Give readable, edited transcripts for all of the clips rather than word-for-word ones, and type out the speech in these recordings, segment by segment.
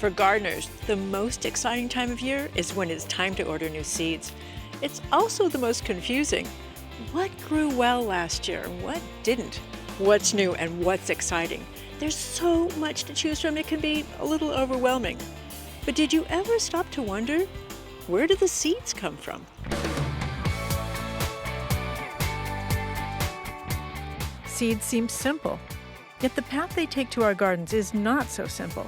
For gardeners, the most exciting time of year is when it's time to order new seeds. It's also the most confusing. What grew well last year? What didn't? What's new and what's exciting? There's so much to choose from, it can be a little overwhelming. But did you ever stop to wonder, where do the seeds come from? Seeds seem simple, yet the path they take to our gardens is not so simple.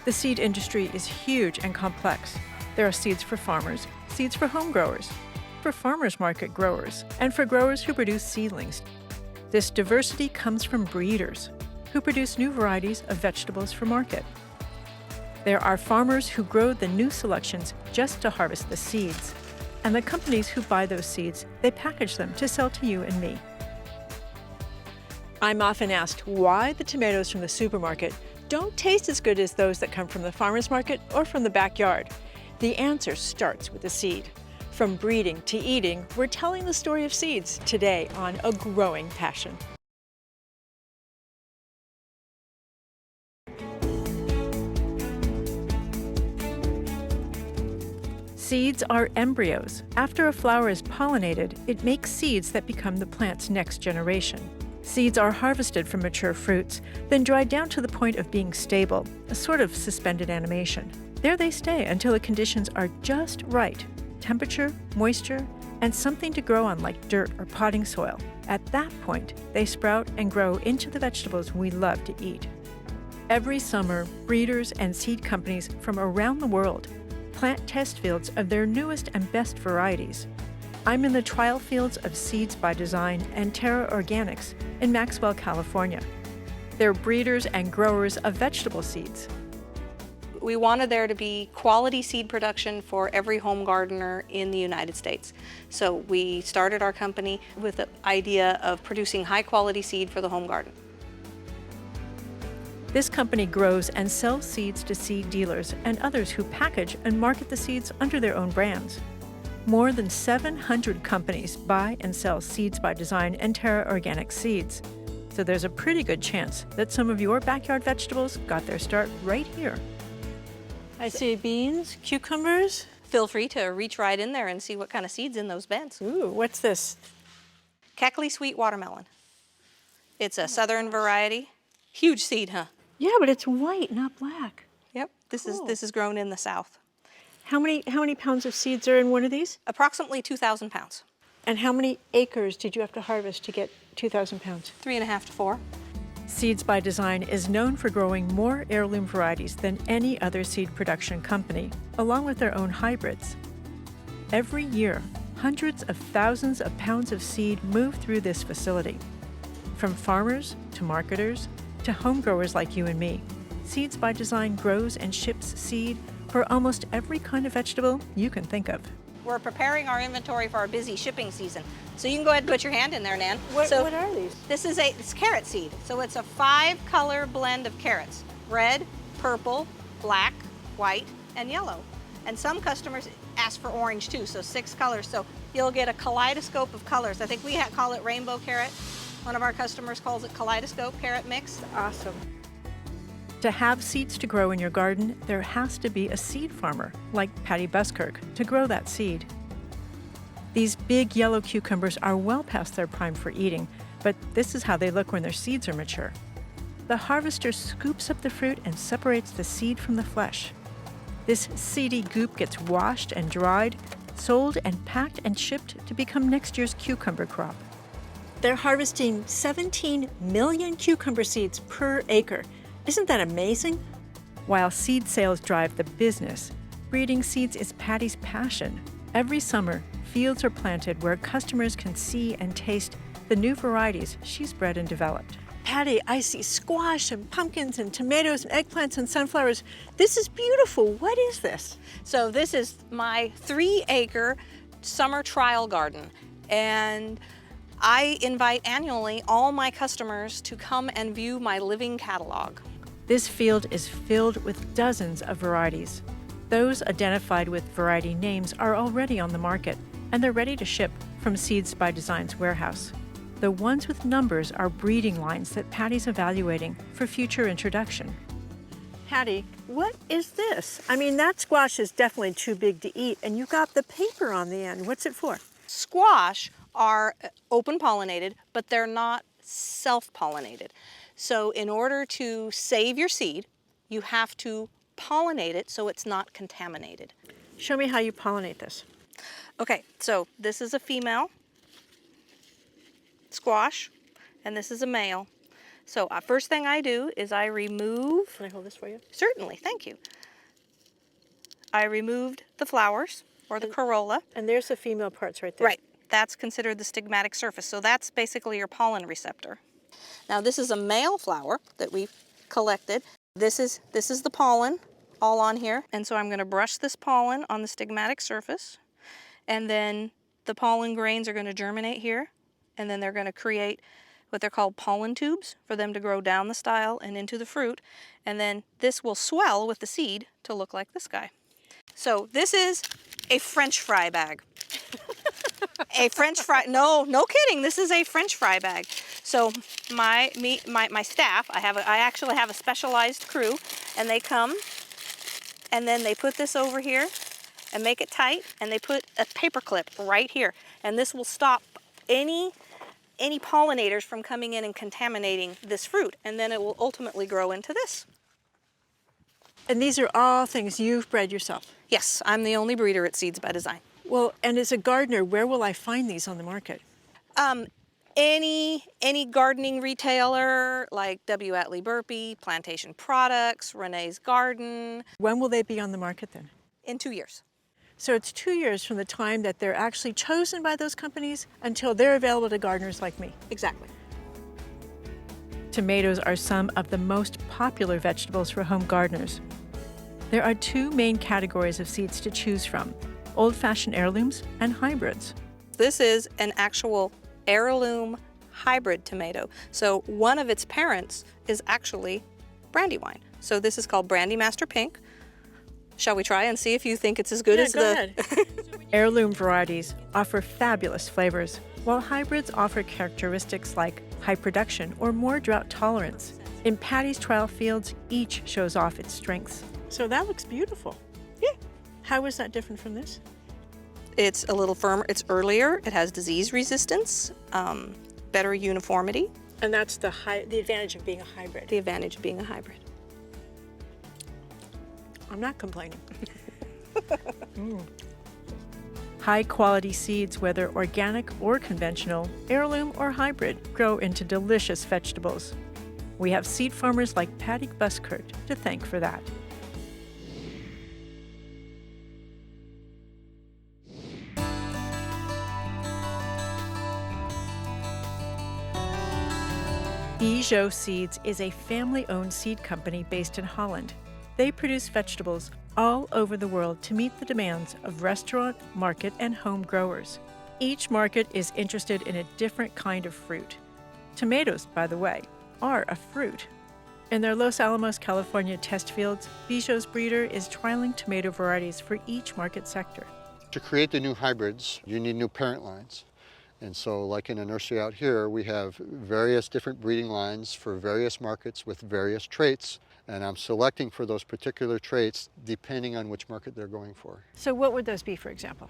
The seed industry is huge and complex. There are seeds for farmers, seeds for home growers, for farmers market growers, and for growers who produce seedlings. This diversity comes from breeders, who produce new varieties of vegetables for market. There are farmers who grow the new selections just to harvest the seeds, and the companies who buy those seeds, they package them to sell to you and me. I'm often asked why the tomatoes from the supermarket don't taste as good as those that come from the farmer's market or from the backyard. The answer starts with the seed. From breeding to eating, we're telling the story of seeds today on A Growing Passion. Seeds are embryos. After a flower is pollinated, it makes seeds that become the plant's next generation. Seeds are harvested from mature fruits, then dried down to the point of being stable, a sort of suspended animation. There they stay until the conditions are just right: temperature, moisture, and something to grow on like dirt or potting soil. At that point, they sprout and grow into the vegetables we love to eat. Every summer, breeders and seed companies from around the world plant test fields of their newest and best varieties. I'm in the trial fields of Seeds by Design and Terra Organics in Maxwell, California. They're breeders and growers of vegetable seeds. We wanted there to be quality seed production for every home gardener in the United States. So we started our company with the idea of producing high quality seed for the home garden. This company grows and sells seeds to seed dealers and others who package and market the seeds under their own brands. More than 700 companies buy and sell Seeds by Design and Terra Organic seeds. So there's a pretty good chance that some of your backyard vegetables got their start right here. I see beans, cucumbers. Feel free to reach right in there and see what kind of seeds in those beds. Ooh, what's this? Keckley sweet watermelon. It's a southern variety. Huge seed, huh? Yeah, but it's white, not black. Yep, this is grown in the South. How many pounds of seeds are in one of these? Approximately 2,000 pounds. And how many acres did you have to harvest to get 2,000 pounds? 3.5 to 4. Seeds by Design is known for growing more heirloom varieties than any other seed production company, along with their own hybrids. Every year, hundreds of thousands of pounds of seed move through this facility. From farmers to marketers to home growers like you and me, Seeds by Design grows and ships seed for almost every kind of vegetable you can think of. We're preparing our inventory for our busy shipping season. So you can go ahead and put your hand in there, Nan. What are these? It's carrot seed. So it's a 5-color blend of carrots: red, purple, black, white, and yellow. And some customers ask for orange too, so 6 colors. So you'll get a kaleidoscope of colors. I think we call it rainbow carrot. One of our customers calls it kaleidoscope carrot mix. Awesome. To have seeds to grow in your garden, there has to be a seed farmer, like Patty Buskirk, to grow that seed. These big yellow cucumbers are well past their prime for eating, but this is how they look when their seeds are mature. The harvester scoops up the fruit and separates the seed from the flesh. This seedy goop gets washed and dried, sold and packed and shipped to become next year's cucumber crop. They're harvesting 17 million cucumber seeds per acre. Isn't that amazing? While seed sales drive the business, breeding seeds is Patty's passion. Every summer, fields are planted where customers can see and taste the new varieties she's bred and developed. Patty, I see squash and pumpkins and tomatoes and eggplants and sunflowers. This is beautiful. What is this? So this is my 3-acre summer trial garden. And I invite annually all my customers to come and view my living catalog. This field is filled with dozens of varieties. Those identified with variety names are already on the market, and they're ready to ship from Seeds by Design's warehouse. The ones with numbers are breeding lines that Patty's evaluating for future introduction. Patty, what is this? I mean, that squash is definitely too big to eat, and you got the paper on the end. What's it for? Squash are open pollinated, but they're not self-pollinated. So in order to save your seed, you have to pollinate it so it's not contaminated. Show me how you pollinate this. Okay, so this is a female squash, and this is a male. So first thing I do is I remove... Can I hold this for you? Certainly, thank you. I removed the flowers, or the corolla. And there's the female parts right there. Right, that's considered the stigmatic surface. So that's basically your pollen receptor. Now this is a male flower that we've collected. This is the pollen all on here. And so I'm going to brush this pollen on the stigmatic surface. And then the pollen grains are going to germinate here. And then they're going to create what they're called pollen tubes for them to grow down the style and into the fruit. And then this will swell with the seed to look like this guy. So this is a French fry bag. A French fry, no kidding, this is a French fry bag. So my staff, I actually have a specialized crew, and they come and then they put this over here and make it tight, and they put a paper clip right here, and this will stop any pollinators from coming in and contaminating this fruit, and then it will ultimately grow into this. And these are all things you've bred yourself? Yes, I'm the only breeder at Seeds by Design. Well, and as a gardener, where will I find these on the market? Any gardening retailer like W. Atlee Burpee, Plantation Products, Renee's Garden. When will they be on the market then? In 2 years. So it's 2 years from the time that they're actually chosen by those companies until they're available to gardeners like me. Exactly. Tomatoes are some of the most popular vegetables for home gardeners. There are two main categories of seeds to choose from: old-fashioned heirlooms and hybrids. This is an actual heirloom hybrid tomato. So one of its parents is actually Brandywine. So this is called Brandy Master Pink. Shall we try and see if you think it's as good as go ahead. Heirloom varieties offer fabulous flavors, while hybrids offer characteristics like high production or more drought tolerance. In Patty's trial fields, each shows off its strengths. So that looks beautiful. Yeah. How is that different from this? It's a little firmer, it's earlier, it has disease resistance, better uniformity. And that's the advantage of being a hybrid. The advantage of being a hybrid. I'm not complaining. High-quality seeds, whether organic or conventional, heirloom or hybrid, grow into delicious vegetables. We have seed farmers like Patty Buskirk to thank for that. Bijou Seeds is a family-owned seed company based in Holland. They produce vegetables all over the world to meet the demands of restaurant, market, and home growers. Each market is interested in a different kind of fruit. Tomatoes, by the way, are a fruit. In their Los Alamos, California test fields, Bijou's breeder is trialing tomato varieties for each market sector. To create the new hybrids, you need new parent lines. And so, like in a nursery out here, we have various different breeding lines for various markets with various traits. And I'm selecting for those particular traits depending on which market they're going for. So what would those be, for example?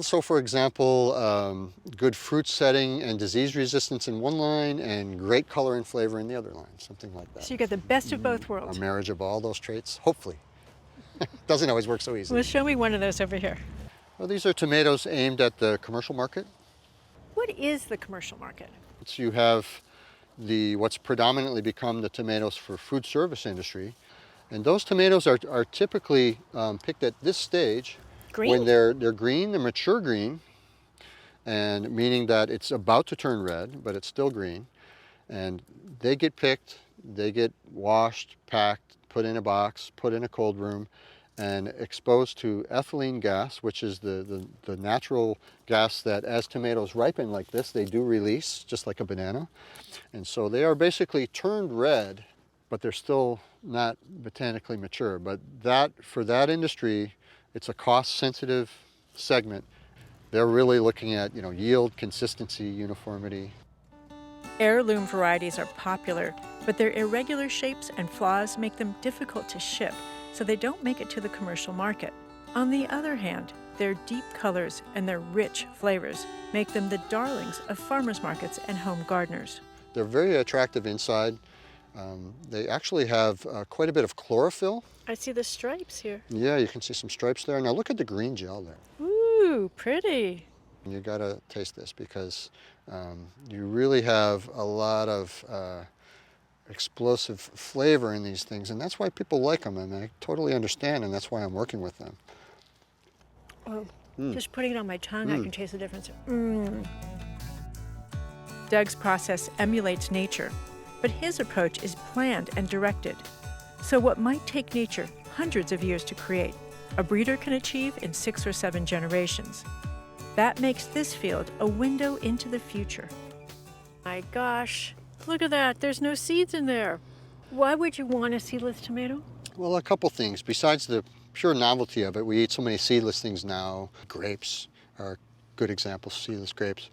So for example, good fruit setting and disease resistance in one line and great color and flavor in the other line, something like that. So you get the best of both worlds. A marriage of all those traits, hopefully. Doesn't always work so easily. Well, show me one of those over here. Well, these are tomatoes aimed at the commercial market. What is the commercial market? So you have what's predominantly become the tomatoes for food service industry. And those tomatoes are typically picked at this stage. Green? When they're green, they're mature green, and meaning that it's about to turn red, but it's still green. And they get picked, they get washed, packed, put in a box, put in a cold room, and exposed to ethylene gas, which is the natural gas that as tomatoes ripen like this, they do release, just like a banana. And so they are basically turned red, but they're still not botanically mature. But for that industry, it's a cost-sensitive segment. They're really looking at, yield, consistency, uniformity. Heirloom varieties are popular but their irregular shapes and flaws make them difficult to ship, so they don't make it to the commercial market. On the other hand, their deep colors and their rich flavors make them the darlings of farmers markets and home gardeners. They're very attractive inside. They actually have quite a bit of chlorophyll. I see the stripes here. Yeah, you can see some stripes there. Now look at the green gel there. Ooh, pretty. You gotta taste this because you really have a lot of explosive flavor in these things, and that's why people like them, and I totally understand, and that's why I'm working with them. Oh, just putting it on my tongue, I can taste the difference. Doug's process emulates nature, but his approach is planned and directed. So what might take nature hundreds of years to create, a breeder can achieve in 6 or 7 generations. That makes this field a window into the future. My gosh, look at that. There's no seeds in there. Why would you want a seedless tomato? Well, a couple things. Besides the pure novelty of it, we eat so many seedless things now. Grapes are good examples, seedless grapes.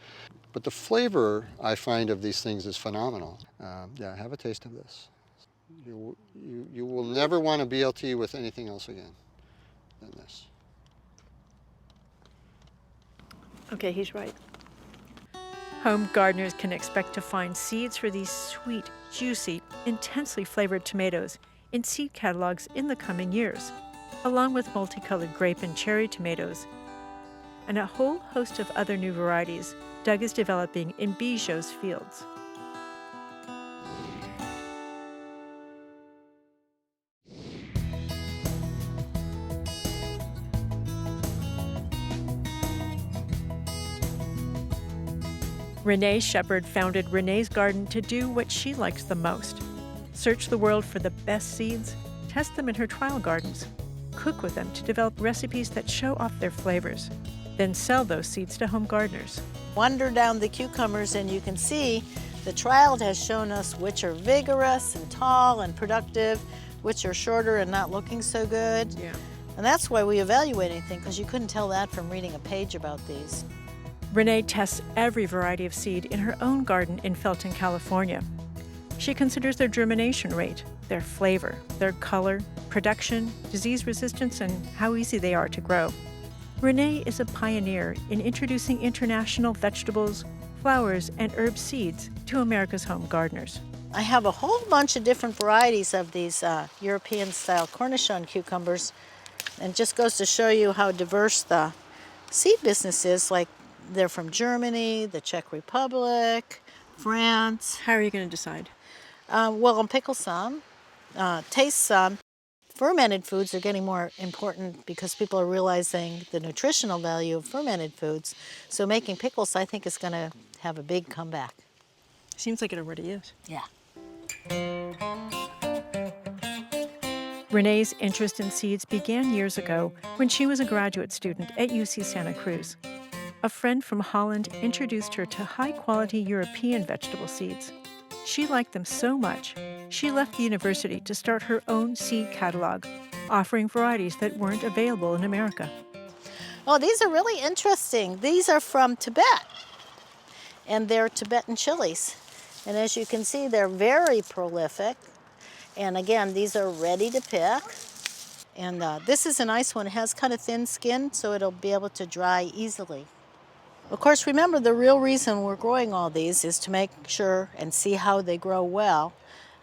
But the flavor, I find, of these things is phenomenal. Yeah, have a taste of this. You will never want a BLT with anything else again than this. Okay, he's right. Home gardeners can expect to find seeds for these sweet, juicy, intensely flavored tomatoes in seed catalogs in the coming years, along with multicolored grape and cherry tomatoes, and a whole host of other new varieties Doug is developing in Bijot's fields. Renee Shepard founded Renee's Garden to do what she likes the most: search the world for the best seeds, test them in her trial gardens, cook with them to develop recipes that show off their flavors, then sell those seeds to home gardeners. Wander down the cucumbers and you can see the trial has shown us which are vigorous and tall and productive, which are shorter and not looking so good. Yeah. And that's why we evaluate anything, because you couldn't tell that from reading a page about these. Renee tests every variety of seed in her own garden in Felton, California. She considers their germination rate, their flavor, their color, production, disease resistance, and how easy they are to grow. Renee is a pioneer in introducing international vegetables, flowers, and herb seeds to America's home gardeners. I have a whole bunch of different varieties of these European-style Cornichon cucumbers, and it just goes to show you how diverse the seed business is. Like, they're from Germany, the Czech Republic, France. How are you going to decide? Well, I'll pickle some, taste some. Fermented foods are getting more important because people are realizing the nutritional value of fermented foods. So making pickles, I think, is going to have a big comeback. Seems like it already is. Yeah. Renee's interest in seeds began years ago when she was a graduate student at UC Santa Cruz. A friend from Holland introduced her to high-quality European vegetable seeds. She liked them so much, she left the university to start her own seed catalog, offering varieties that weren't available in America. Oh, these are really interesting. These are from Tibet, and they're Tibetan chilies. And as you can see, they're very prolific. And again, these are ready to pick. And this is a nice one. It has kind of thin skin, so it'll be able to dry easily. Of course, remember, the real reason we're growing all these is to make sure and see how they grow well.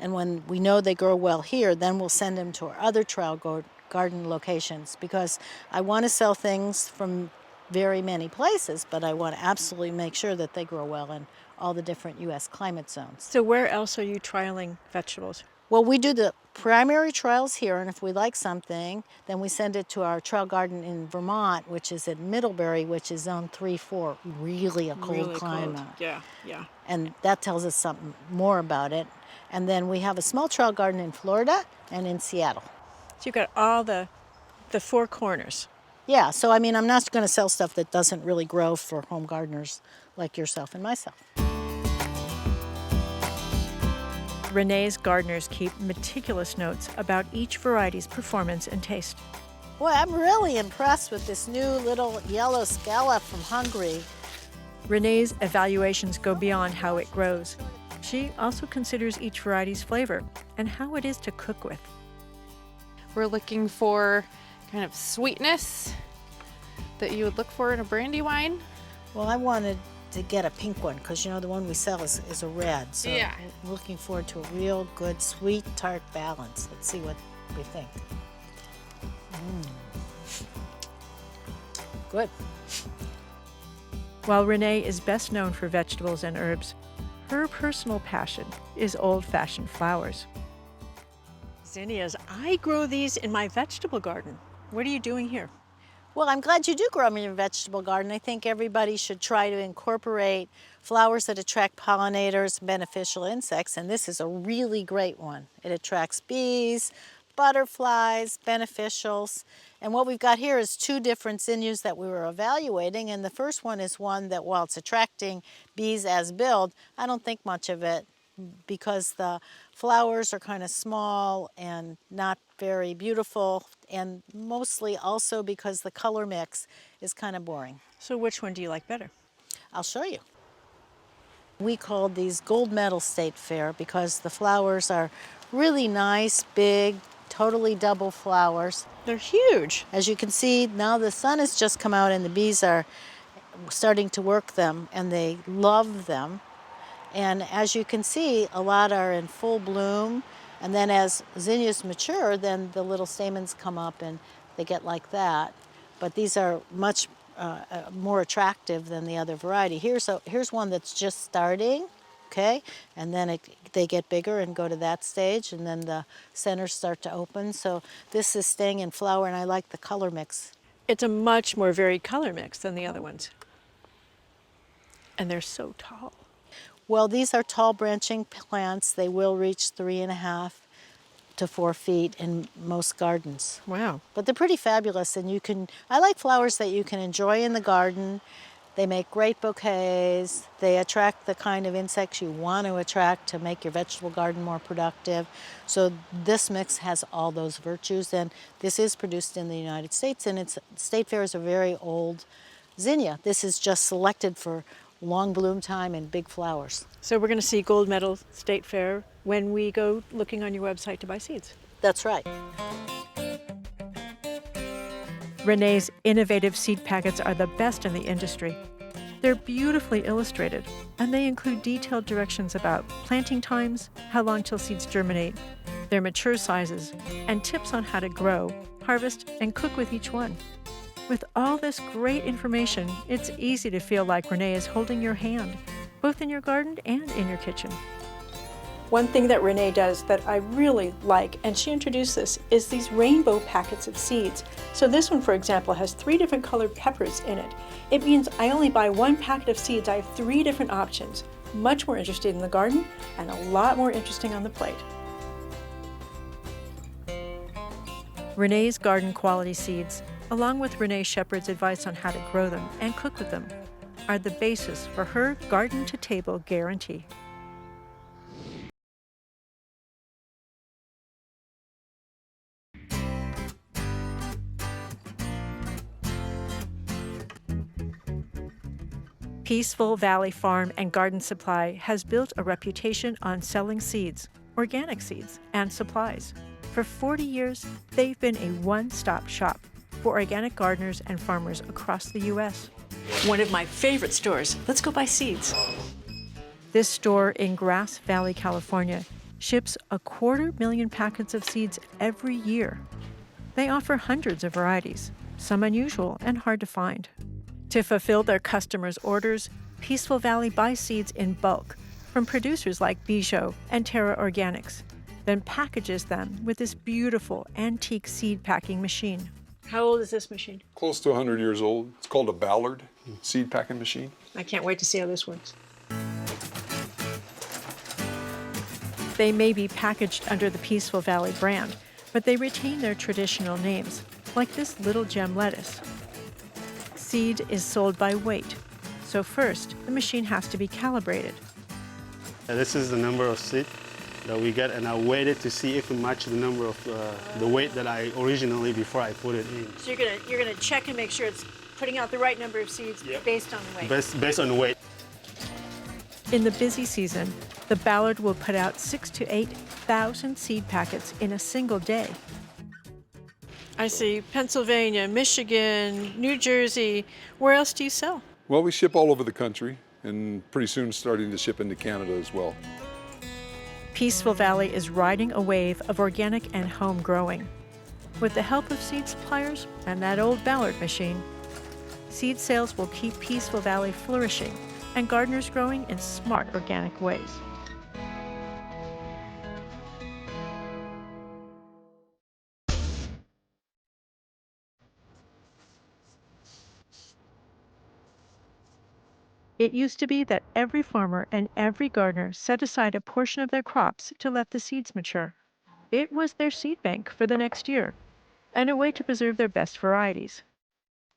And when we know they grow well here, then we'll send them to our other trial garden locations, because I want to sell things from very many places, but I want to absolutely make sure that they grow well in all the different U.S. climate zones. So where else are you trialing vegetables? Well, we do the primary trials here, and if we like something, then we send it to our trial garden in Vermont, which is at Middlebury, which is zone 3-4, really a cold climate. Yeah, yeah. And that tells us something more about it. And then we have a small trial garden in Florida and in Seattle. So you've got all the four corners. Yeah, so I mean, I'm not going to sell stuff that doesn't really grow for home gardeners like yourself and myself. Renee's gardeners keep meticulous notes about each variety's performance and taste. Boy, I'm really impressed with this new little yellow scallop from Hungary. Renee's evaluations go beyond how it grows. She also considers each variety's flavor and how it is to cook with. We're looking for kind of sweetness that you would look for in a brandy wine. Well, I wanted to get a pink one because, you know, the one we sell is a red. So Yeah. we're looking forward to a real good sweet tart balance. Let's see what we think. Good. While Renee is best known for vegetables and herbs, her personal passion is old-fashioned flowers. Zinnias, I grow these in my vegetable garden. What are you doing here? Well, I'm glad you do grow them in your vegetable garden. I think everybody should try to incorporate flowers that attract pollinators, beneficial insects, and this is a really great one. It attracts bees, butterflies, beneficials, and what we've got here is two different zinnias that we were evaluating, and the first one is one that, while it's attracting bees as billed, I don't think much of it because the flowers are kind of small and not very beautiful, and mostly also because the color mix is kind of boring. So which one do you like better? I'll show you. We called these gold medal state fair because the flowers are really nice, big, totally double flowers. They're huge. As you can see, now the sun has just come out and the bees are starting to work them and they love them. And as you can see, a lot are in full bloom. And then as zinnias mature, then the little stamens come up and they get like that. But these are much more attractive than the other variety. Here's one that's just starting, okay? And then they get bigger and go to that stage, and then the centers start to open. So this is staying in flower, and I like the color mix. It's a much more varied color mix than the other ones. And they're so tall. Well, these are tall branching plants. They will reach 3.5 to 4 feet in most gardens. Wow. But they're pretty fabulous, and I like flowers that you can enjoy in the garden. They make great bouquets. They attract the kind of insects you want to attract to make your vegetable garden more productive. So this mix has all those virtues, and this is produced in the United States, and State Fair is a very old zinnia. This is just selected for long bloom time and big flowers. So we're going to see gold medal state fair when we go looking on your website to buy seeds. That's right. Renee's innovative seed packets are the best in the industry. They're beautifully illustrated, and they include detailed directions about planting times, how long till seeds germinate, their mature sizes, and tips on how to grow, harvest, and cook with each one. With all this great information, it's easy to feel like Renee is holding your hand, both in your garden and in your kitchen. One thing that Renee does that I really like, and she introduced this, is these rainbow packets of seeds. So this one, for example, has 3 different colored peppers in it. It means I only buy 1 packet of seeds. I have 3 different options. Much more interesting in the garden and a lot more interesting on the plate. Renee's garden quality seeds, along with Renee Shepherd's advice on how to grow them and cook with them, are the basis for her garden-to-table guarantee. Peaceful Valley Farm and Garden Supply has built a reputation on selling seeds, organic seeds, and supplies. For 40 years, they've been a one-stop shop for organic gardeners and farmers across the U.S. One of my favorite stores. Let's go buy seeds. This store in Grass Valley, California, ships 250,000 packets of seeds every year. They offer hundreds of varieties, some unusual and hard to find. To fulfill their customers' orders, Peaceful Valley buys seeds in bulk from producers like Bijou and Terra Organics, then packages them with this beautiful antique seed packing machine. How old is this machine? Close to 100 years old. It's called a Ballard seed packing machine. I can't wait to see how this works. They may be packaged under the Peaceful Valley brand, but they retain their traditional names, like this little gem lettuce. Seed is sold by weight, so first the machine has to be calibrated. This is the number of seed that we get, and I weighed it to see if it matched the number of the weight that I originally before I put it in. So you're gonna check and make sure it's putting out the right number of seeds based on the weight. Based on the weight. In the busy season, The Ballard will put out 6,000 to 8,000 seed packets in a single day. I see Pennsylvania, Michigan, New Jersey. Where else do you sell? Well, we ship all over the country and pretty soon starting to ship into Canada as well. Peaceful Valley is riding a wave of organic and home growing. With the help of seed suppliers and that old Ballard machine, seed sales will keep Peaceful Valley flourishing and gardeners growing in smart organic ways. It used to be that every farmer and every gardener set aside a portion of their crops to let the seeds mature. It was their seed bank for the next year, and a way to preserve their best varieties.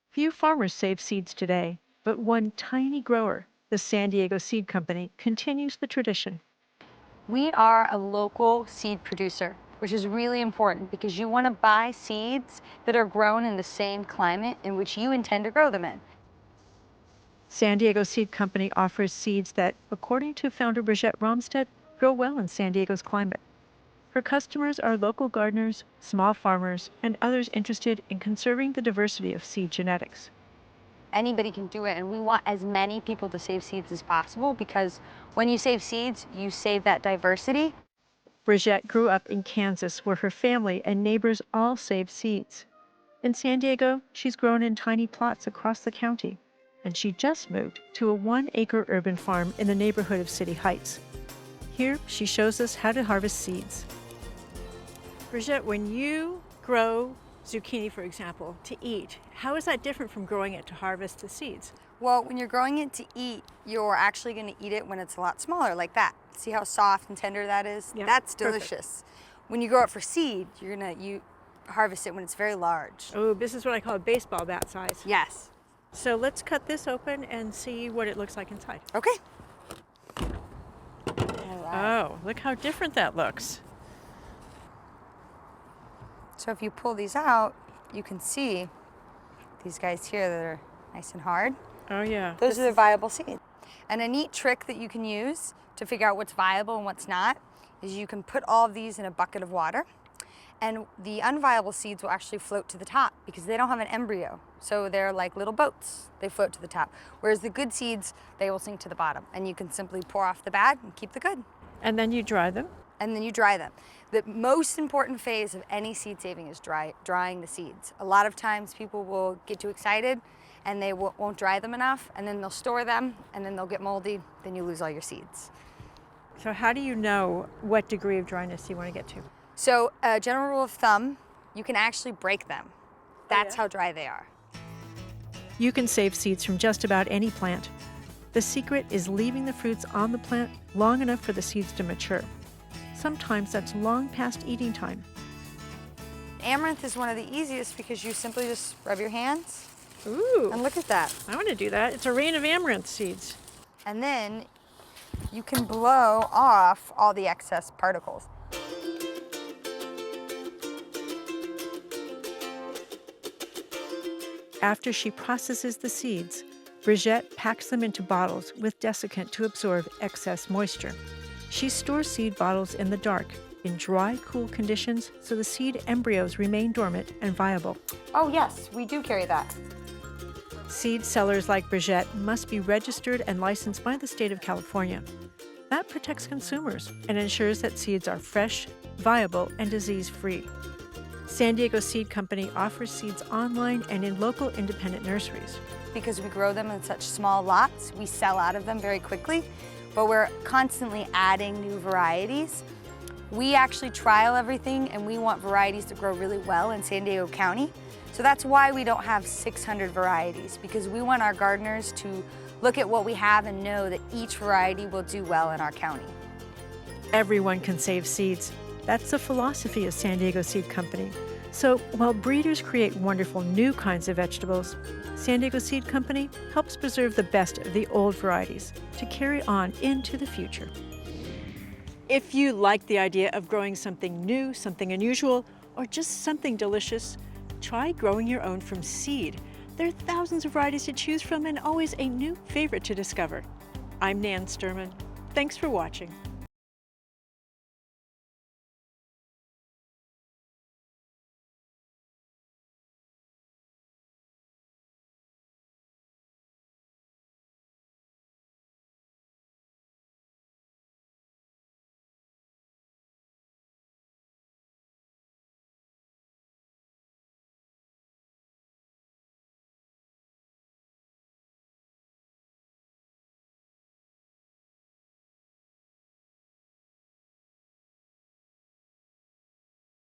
Few farmers save seeds today, but one tiny grower, the San Diego Seed Company, continues the tradition. We are a local seed producer, which is really important because you want to buy seeds that are grown in the same climate in which you intend to grow them in. San Diego Seed Company offers seeds that, according to founder Brigitte Romstead, grow well in San Diego's climate. Her customers are local gardeners, small farmers, and others interested in conserving the diversity of seed genetics. Anybody can do it, and we want as many people to save seeds as possible because when you save seeds, you save that diversity. Brigitte grew up in Kansas, where her family and neighbors all save seeds. In San Diego, she's grown in tiny plots across the county, and she just moved to a 1-acre urban farm in the neighborhood of City Heights. Here, she shows us how to harvest seeds. Brigitte, when you grow zucchini, for example, to eat, how is that different from growing it to harvest the seeds? Well, when you're growing it to eat, you're actually going to eat it when it's a lot smaller, like that. See how soft and tender that is? Yep, that's perfect. delicious. When you grow it for seed, you harvest it when it's very large. Oh, this is what I call a baseball bat size. Yes. So let's cut this open and see what it looks like inside. Okay. Oh, look how different that looks. So if you pull these out, you can see these guys here that are nice and hard. Oh, yeah. Those are the viable seeds. And a neat trick that you can use to figure out what's viable and what's not is you can put all of these in a bucket of water, and the unviable seeds will actually float to the top because they don't have an embryo. So they're like little boats. They float to the top. Whereas the good seeds, they will sink to the bottom, and you can simply pour off the bad and keep the good. And then you dry them? And then you dry them. The most important phase of any seed saving is drying the seeds. A lot of times people will get too excited and they won't dry them enough, and then they'll store them, and then they'll get moldy, then you lose all your seeds. So how do you know what degree of dryness you want to get to? So a general rule of thumb, you can actually break them. That's how dry they are. You can save seeds from just about any plant. The secret is leaving the fruits on the plant long enough for the seeds to mature. Sometimes that's long past eating time. Amaranth is one of the easiest because you simply just rub your hands. Ooh, And look at that. I want to do that. It's a rain of amaranth seeds. And then you can blow off all the excess particles. After she processes the seeds, Brigitte packs them into bottles with desiccant to absorb excess moisture. She stores seed bottles in the dark, in dry, cool conditions, so the seed embryos remain dormant and viable. Oh yes, we do carry that. Seed sellers like Brigitte must be registered and licensed by the state of California. That protects consumers and ensures that seeds are fresh, viable, and disease-free. San Diego Seed Company offers seeds online and in local independent nurseries. Because we grow them in such small lots, we sell out of them very quickly, but we're constantly adding new varieties. We actually trial everything, and we want varieties to grow really well in San Diego County. So that's why we don't have 600 varieties, because we want our gardeners to look at what we have and know that each variety will do well in our county. Everyone can save seeds. That's the philosophy of San Diego Seed Company. So while breeders create wonderful new kinds of vegetables, San Diego Seed Company helps preserve the best of the old varieties to carry on into the future. If you like the idea of growing something new, something unusual, or just something delicious, try growing your own from seed. There are thousands of varieties to choose from and always a new favorite to discover. I'm Nan Sterman. Thanks for watching.